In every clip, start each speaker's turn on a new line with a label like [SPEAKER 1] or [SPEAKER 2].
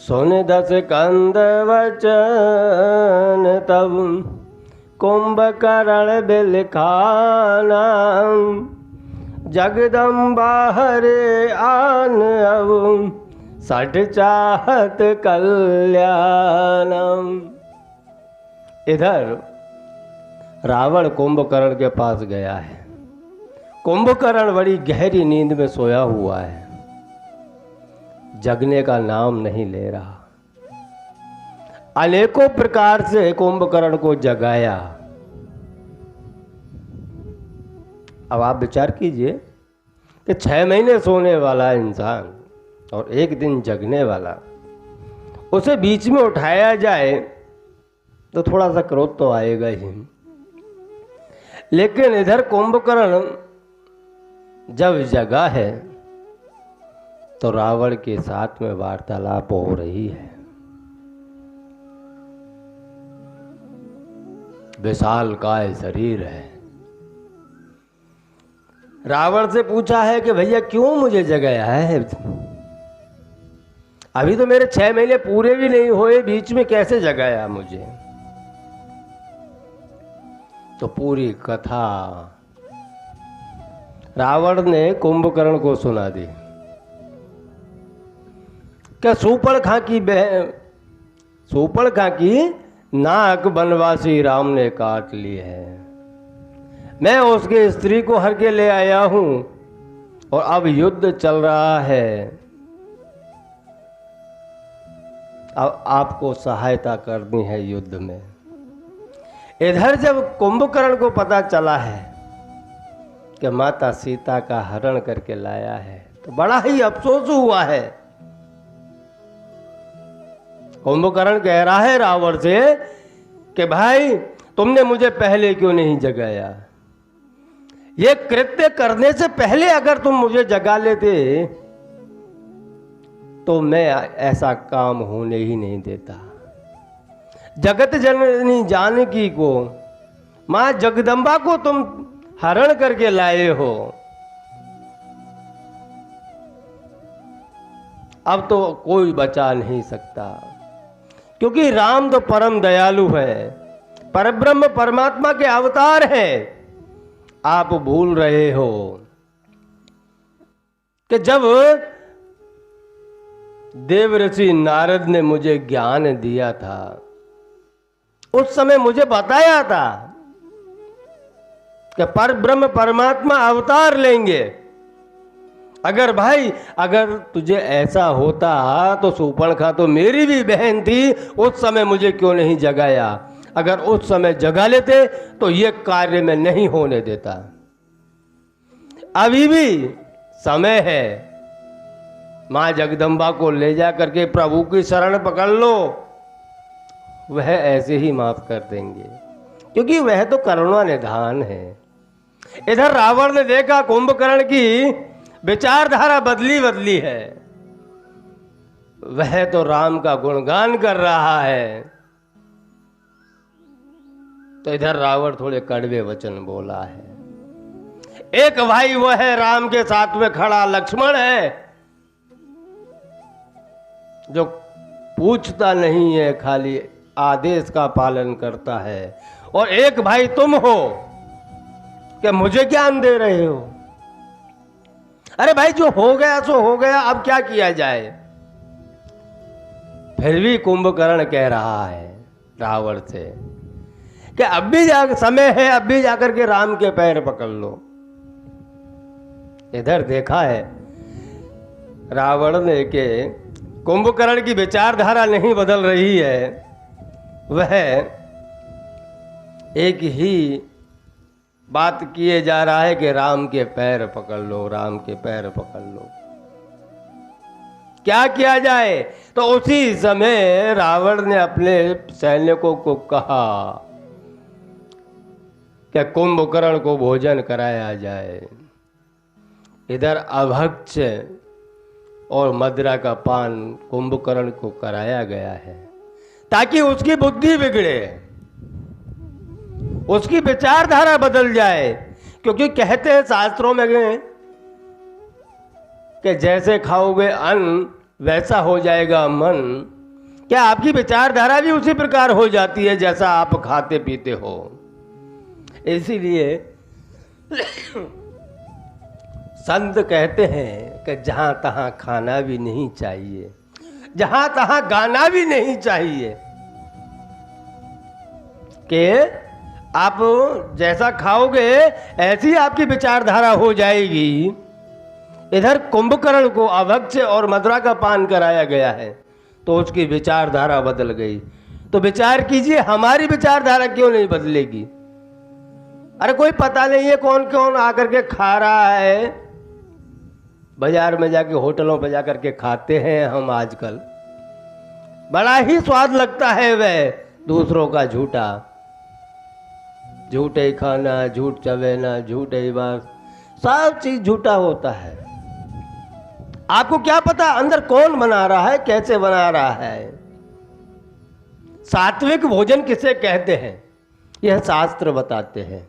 [SPEAKER 1] सुन दस कंद वचन तब कुंभकर्ण बिलखाना, जगदम्बा हरे आन अब सठ चाहत कल्याणम। इधर रावण कुंभकर्ण के पास गया है। कुंभकर्ण बड़ी गहरी नींद में सोया हुआ है, जगने का नाम नहीं ले रहा। अनेकों प्रकार से कुंभकर्ण को जगाया। अब आप विचार कीजिए कि 6 महीने सोने वाला इंसान और एक दिन जगने वाला, उसे बीच में उठाया जाए तो थोड़ा सा क्रोध तो आएगा ही। लेकिन इधर कुंभकर्ण जब जगा है तो रावण के साथ में वार्तालाप हो रही है। विशाल काय शरीर है। रावण से पूछा है कि भैया क्यों मुझे जगाया है? अभी तो मेरे 6 महीने पूरे भी नहीं हुए, बीच में कैसे जगाया मुझे? तो पूरी कथा रावण ने कुंभकर्ण को सुना दी। क्या सूपड़खा की नाक बनवासी राम ने काट ली है। मैं उसके स्त्री को हर के ले आया हूं और अब युद्ध चल रहा है। अब आपको सहायता करनी है युद्ध में। इधर जब कुंभकर्ण को पता चला है कि माता सीता का हरण करके लाया है तो बड़ा ही अफसोस हुआ है। कुंभकर्ण कह रहा है रावण से कि भाई तुमने मुझे पहले क्यों नहीं जगाया? ये कृत्य करने से पहले अगर तुम मुझे जगा लेते तो मैं ऐसा काम होने ही नहीं देता। जगत जननी जानकी को, मां जगदम्बा को तुम हरण करके लाए हो। अब तो कोई बचा नहीं सकता, क्योंकि राम तो परम दयालु है, परब्रह्म परमात्मा के अवतार हैं। आप भूल रहे हो कि जब देवऋषि नारद ने मुझे ज्ञान दिया था, उस समय मुझे बताया था कि परब्रह्म परमात्मा अवतार लेंगे। अगर तुझे ऐसा होता तो सूर्पणखा तो मेरी भी बहन थी, उस समय मुझे क्यों नहीं जगाया? अगर उस समय जगा लेते तो ये कार्य मैं नहीं होने देता। अभी भी समय है, मां जगदम्बा को ले जा करके प्रभु की शरण पकड़ लो, वह ऐसे ही माफ कर देंगे, क्योंकि वह तो करुणा निधान है। इधर रावण ने देखा कुंभकर्ण की विचारधारा बदली है। वह तो राम का गुणगान कर रहा है, तो इधर रावण थोड़े कड़वे वचन बोला है। एक भाई वो है राम के साथ में खड़ा लक्ष्मण है, जो पूछता नहीं है, खाली आदेश का पालन करता है। और एक भाई तुम हो कि मुझे ज्ञान दे रहे हो। अरे भाई, जो हो गया सो हो गया, अब क्या किया जाए? फिर भी कुंभकर्ण कह रहा है रावण से कि अब भी समय है, अब भी जाकर के राम के पैर पकड़ लो। इधर देखा है रावण ने कि कुंभकर्ण की विचारधारा नहीं बदल रही है, वह एक ही बात किए जा रहा है कि राम के पैर पकड़ लो, राम के पैर पकड़ लो। क्या किया जाए? तो उसी समय रावण ने अपने सैनिकों को कहा कि कुंभकर्ण को भोजन कराया जाए। इधर अभक्ष और मदिरा का पान कुंभकर्ण को कराया गया है, ताकि उसकी बुद्धि बिगड़े, उसकी विचारधारा बदल जाए। क्योंकि कहते हैं शास्त्रों में कि जैसे खाओगे अन्न वैसा हो जाएगा मन, क्या आपकी विचारधारा भी उसी प्रकार हो जाती है जैसा आप खाते पीते हो। इसीलिए संत कहते हैं कि जहां तहां खाना भी नहीं चाहिए, जहां तहां गाना भी नहीं चाहिए, कि आप जैसा खाओगे ऐसी आपकी विचारधारा हो जाएगी। इधर कुंभकर्ण को अभक्ष और मदिरा का पान कराया गया है तो उसकी विचारधारा बदल गई। तो विचार कीजिए हमारी विचारधारा क्यों नहीं बदलेगी। अरे कोई पता नहीं है कौन कौन आकर के खा रहा है, बाजार में जाके होटलों पर जाकर के खाते हैं हम आजकल, बड़ा ही स्वाद लगता है वह दूसरों का झूठा, झूठे खाना, झूठ चवेना, झूठे बात, सब चीज झूठा होता है। आपको क्या पता अंदर कौन बना रहा है, कैसे बना रहा है। सात्विक भोजन किसे कहते हैं यह शास्त्र बताते हैं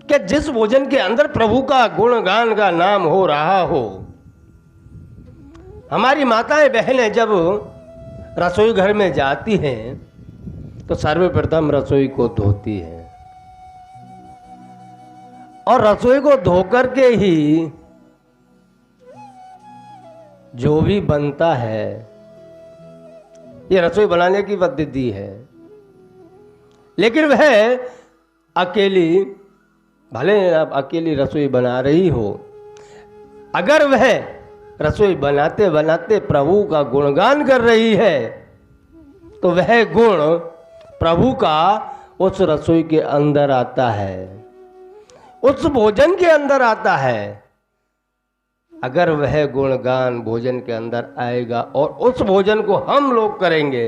[SPEAKER 1] कि जिस भोजन के अंदर प्रभु का गुणगान का नाम हो रहा हो। हमारी माताएं बहनें जब रसोई घर में जाती हैं तो सर्वप्रथम रसोई को धोती है और रसोई को धोकर के ही जो भी बनता है, ये रसोई बनाने की पद्धति है। लेकिन वह अकेली, भले आप अकेली रसोई बना रही हो, अगर वह रसोई बनाते बनाते प्रभु का गुणगान कर रही है तो वह गुण प्रभु का उस रसोई के अंदर आता है, उस भोजन के अंदर आता है। अगर वह गुणगान भोजन के अंदर आएगा और उस भोजन को हम लोग करेंगे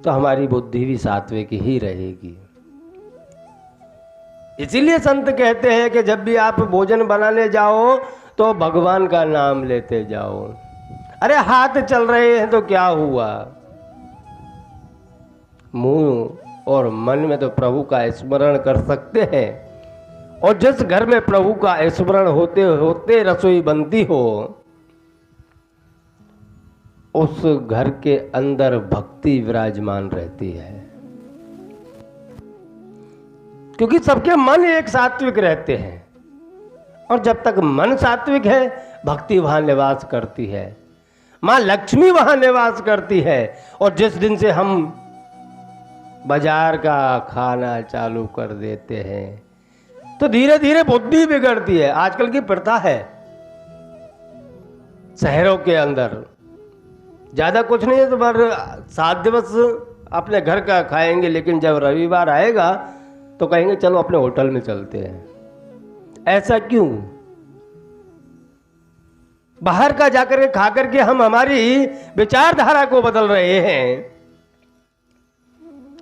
[SPEAKER 1] तो हमारी बुद्धि भी सात्विक ही रहेगी। इसीलिए संत कहते हैं कि जब भी आप भोजन बनाने जाओ तो भगवान का नाम लेते जाओ। अरे हाथ चल रहे हैं तो क्या हुआ, मुंह और मन में तो प्रभु का स्मरण कर सकते हैं। और जिस घर में प्रभु का स्मरण होते होते रसोई बनती हो उस घर के अंदर भक्ति विराजमान रहती है, क्योंकि सबके मन एक सात्विक रहते हैं। और जब तक मन सात्विक है भक्ति वहां निवास करती है, मां लक्ष्मी वहां निवास करती है। और जिस दिन से हम बाजार का खाना चालू कर देते हैं तो धीरे धीरे बुद्धि बिगड़ती है। आजकल की प्रथा है शहरों के अंदर, ज्यादा कुछ नहीं है तो पर 7 दिवस अपने घर का खाएंगे, लेकिन जब रविवार आएगा तो कहेंगे चलो अपने होटल में चलते हैं। ऐसा क्यों? बाहर का जाकर के खा करके हम हमारी विचारधारा को बदल रहे हैं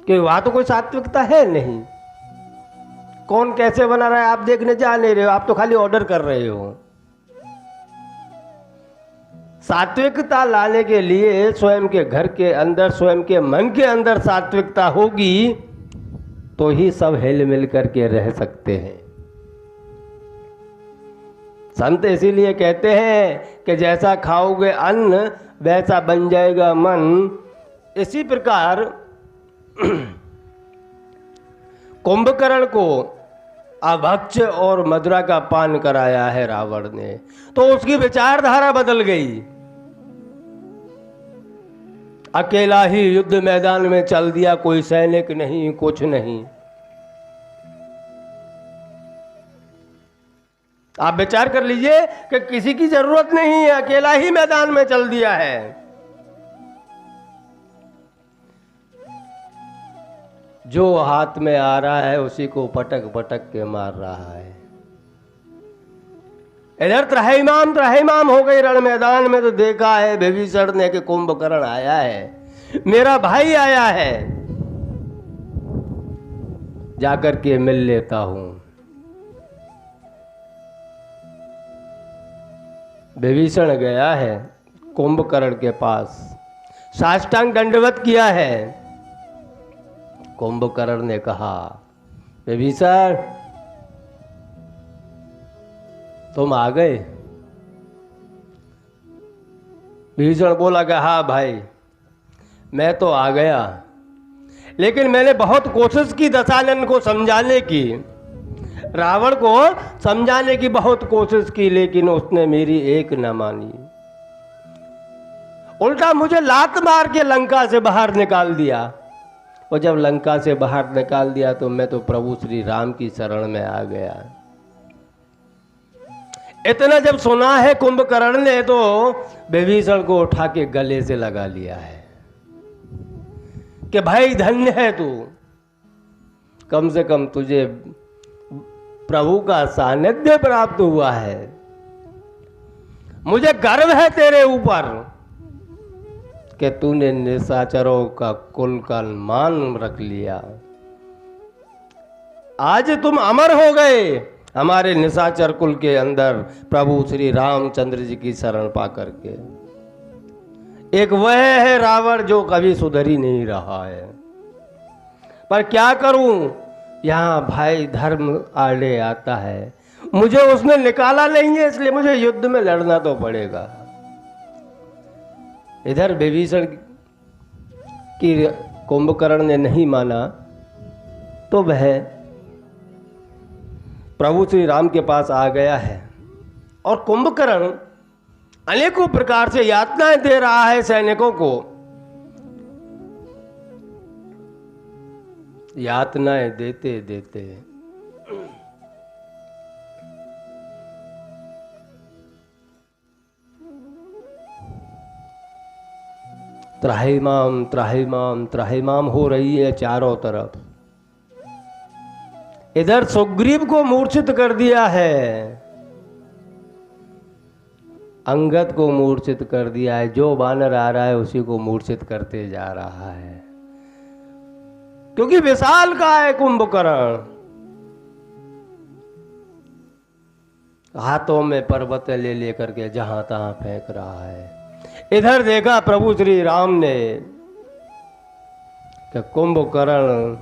[SPEAKER 1] कि वहां तो कोई सात्विकता है नहीं। कौन कैसे बना रहा है आप देखने जा नहीं रहे हो, आप तो खाली ऑर्डर कर रहे हो। सात्विकता लाने के लिए स्वयं के घर के अंदर, स्वयं के मन के अंदर सात्विकता होगी तो ही सब हिल मिल करके रह सकते हैं। संत इसीलिए कहते हैं कि जैसा खाओगे अन्न वैसा बन जाएगा मन। इसी प्रकार कुंभकर्ण को अभक्ष और मदिरा का पान कराया है रावण ने, तो उसकी विचारधारा बदल गई। अकेला ही युद्ध मैदान में चल दिया, कोई सैनिक नहीं, कुछ नहीं। आप विचार कर लीजिए कि किसी की जरूरत नहीं है, अकेला ही मैदान में चल दिया है। जो हाथ में आ रहा है उसी को पटक पटक के मार रहा है। इधर त्रहिमाम हो गई रण मैदान में, तो देखा है विभीषण ने कि कुंभकर्ण आया है, मेरा भाई आया है, जाकर के मिल लेता हूं। विभीषण गया है कुंभकर्ण के पास, साष्टांग दंडवत किया है। कुंभकर्ण ने कहा विभीषण तुम आ गए? भीषण बोला कि हाँ भाई, मैं तो आ गया, लेकिन मैंने बहुत कोशिश की दशानन को समझाने की, रावण को समझाने की बहुत कोशिश की, लेकिन उसने मेरी एक न मानी। उल्टा मुझे लात मार के लंका से बाहर निकाल दिया। और जब लंका से बाहर निकाल दिया तो मैं तो प्रभु श्री राम की शरण में आ गया। इतना जब सुना है कुंभकर्ण ने तो विभीषण को उठा के गले से लगा लिया है कि भाई धन्य है तू, कम से कम तुझे प्रभु का सानिध्य प्राप्त हुआ है। मुझे गर्व है तेरे ऊपर कि तूने निशाचरों का कुल का मान रख लिया। आज तुम अमर हो गए हमारे निशाचर कुल के अंदर प्रभु श्री रामचंद्र जी की शरण पा करके। एक वह है रावण जो कभी सुधर ही नहीं रहा है, पर क्या करूं, यहां भाई धर्म आड़े आता है। मुझे उसने निकाला नहीं है, इसलिए मुझे युद्ध में लड़ना तो पड़ेगा। इधर विभीषण की कुंभकर्ण ने नहीं माना तो वह प्रभु श्री राम के पास आ गया है और कुंभकर्ण अनेकों प्रकार से यातनाएं दे रहा है सैनिकों को। यातनाएं देते देते त्राहिमाम त्राहिमाम त्राहिमाम हो रही है चारों तरफ। इधर सुग्रीव को मूर्छित कर दिया है, अंगद को मूर्छित कर दिया है, जो बानर आ रहा है उसी को मूर्छित करते जा रहा है, क्योंकि विशाल का है कुंभकर्ण। हाथों में पर्वत ले लेकर के जहां तहां फेंक रहा है। इधर देखा प्रभु श्री राम ने कि कुंभकर्ण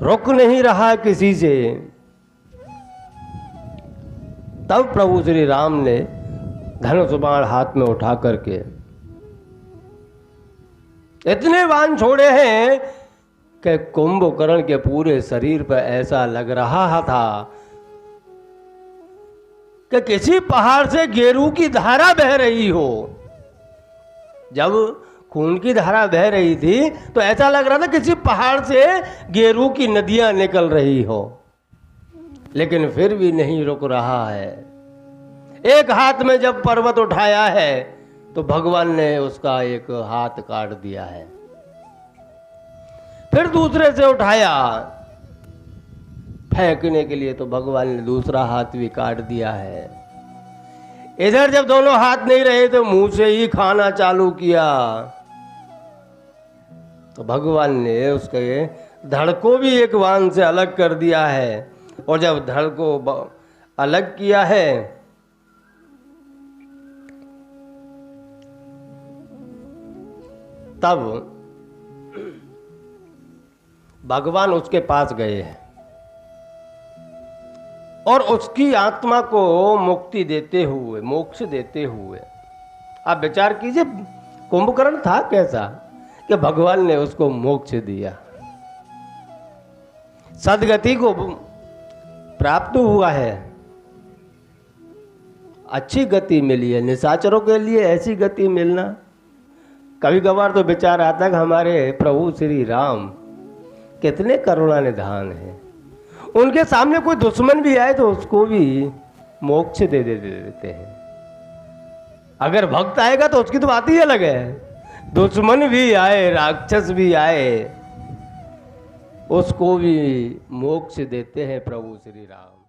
[SPEAKER 1] रुक नहीं रहा किसी से। तब प्रभु श्री राम ने धनुष बाण हाथ में उठा करके इतने बाण छोड़े हैं कि कुंभकर्ण के पूरे शरीर पर ऐसा लग रहा था कि किसी पहाड़ से गेरू की धारा बह रही हो। जब खून की धारा बह रही थी तो ऐसा लग रहा था किसी पहाड़ से गेरू की नदियां निकल रही हो, लेकिन फिर भी नहीं रुक रहा है। एक हाथ में जब पर्वत उठाया है तो भगवान ने उसका एक हाथ काट दिया है, फिर दूसरे से उठाया फेंकने के लिए तो भगवान ने दूसरा हाथ भी काट दिया है। इधर जब दोनों हाथ नहीं रहे तो मुंह से ही खाना चालू किया तो भगवान ने उसके धड़ को भी एक बाण से अलग कर दिया है। और जब धड़ को अलग किया है तब भगवान उसके पास गए हैं और उसकी आत्मा को मुक्ति देते हुए, मोक्ष देते हुए, आप विचार कीजिए कुंभकर्ण था कैसा कि भगवान ने उसको मोक्ष दिया, सदगति को प्राप्त हुआ है, अच्छी गति मिली है। निशाचरों के लिए ऐसी गति मिलना, कभी कभार तो विचार आता है कि हमारे प्रभु श्री राम कितने करुणा निधान हैं, उनके सामने कोई दुश्मन भी आए तो उसको भी मोक्ष दे देते हैं। अगर भक्त आएगा तो उसकी तो बात ही अलग है, दुश्मन भी आए, राक्षस भी आए, उसको भी मोक्ष देते हैं प्रभु श्री राम।